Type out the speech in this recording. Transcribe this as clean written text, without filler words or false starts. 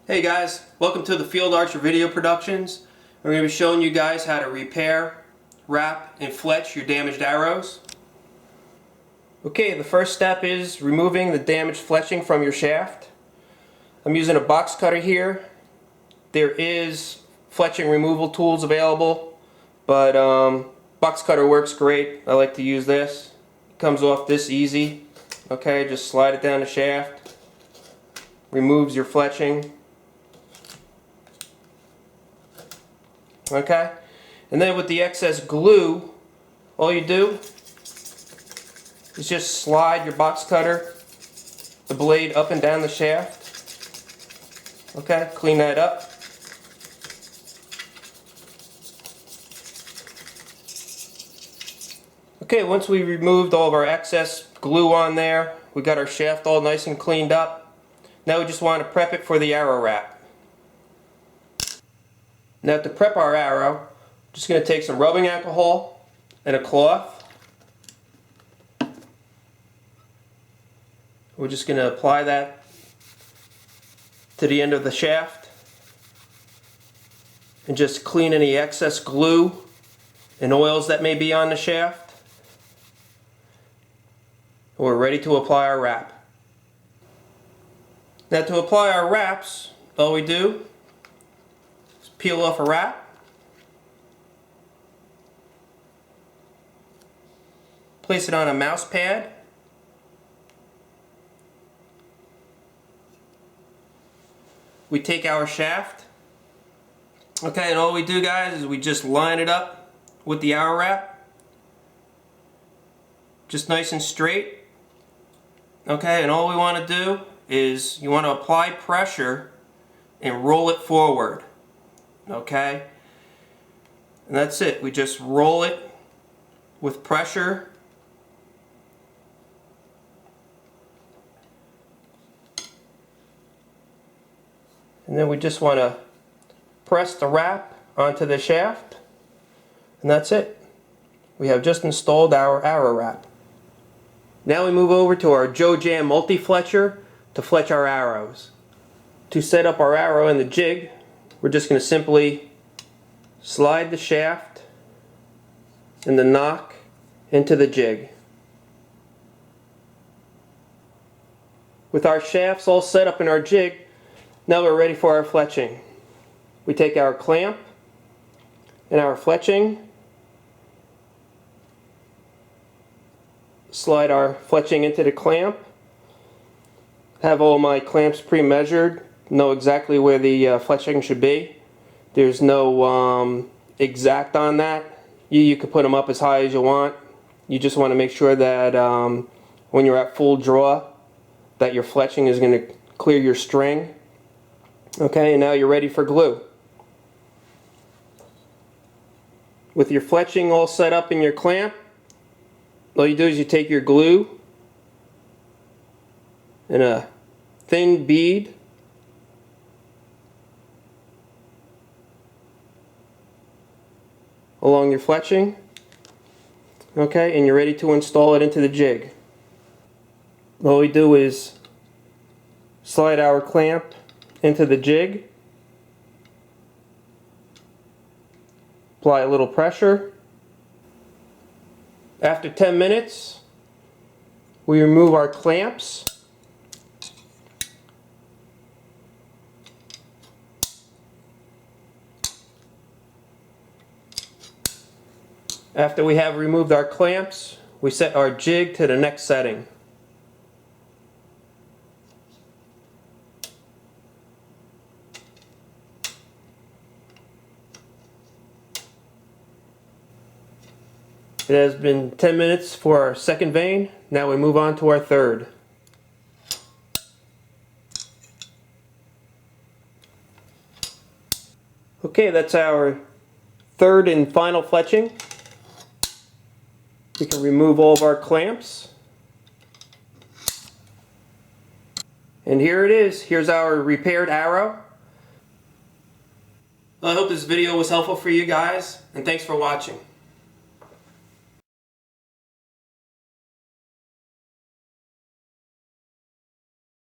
Hey guys, welcome to the Field Archer Video Productions. We're going to be showing you guys how to repair, wrap, and fletch your damaged arrows. Okay, the first step is removing the damaged fletching from your shaft. I'm using a box cutter here. There is fletching removal tools available, but box cutter works great. I like to use this. It comes off this easy. Okay, just slide it down the shaft. Removes your fletching. Okay, and then with the excess glue, all you do is just slide your box cutter, the blade up and down the shaft. Okay, clean that up. Okay, once we removed all of our excess glue on there, we got our shaft all nice and cleaned up. Now we just want to prep it for the arrow wrap. Now to prep our arrow, I'm just going to take some rubbing alcohol and a cloth. We're just going to apply that to the end of the shaft and just clean any excess glue and oils that may be on the shaft. And we're ready to apply our wrap. Now to apply our wraps, all we do is peel off a wrap, place it on a mouse pad, we take our shaft, okay, and all we do, guys, is we just line it up with the arrow wrap, just nice and straight. Okay, and all we want to do is you want to apply pressure and roll it forward. Okay, and that's it. We just roll it with pressure. And then we just want to press the wrap onto the shaft, and that's it. We have just installed our arrow wrap. Now we move over to our JoJan Multi-Fletcher to fletch our arrows. To set up our arrow in the jig, we're just going to simply slide the shaft and the nock into the jig. With our shafts all set up in our jig, now we're ready for our fletching. We take our clamp and our fletching, slide our fletching into the clamp. Have all my clamps pre-measured, know exactly where the fletching should be. There's no exact on that. You can put them up as high as you want. You just want to make sure that when you're at full draw that your fletching is going to clear your string. Okay, and now you're ready for glue. With your fletching all set up in your clamp, all you do is you take your glue and a thin bead, along your fletching. Okay, and you're ready to install it into the jig. All we do is slide our clamp into the jig, apply a little pressure. After 10 minutes, we remove our clamps. After we have removed our clamps, we set our jig to the next setting. It has been 10 minutes for our second vein. Now we move on to our third. Okay, that's our third and final fletching. We can remove all of our clamps. And here it is. Here's our repaired arrow. I hope this video was helpful for you guys, and thanks for watching.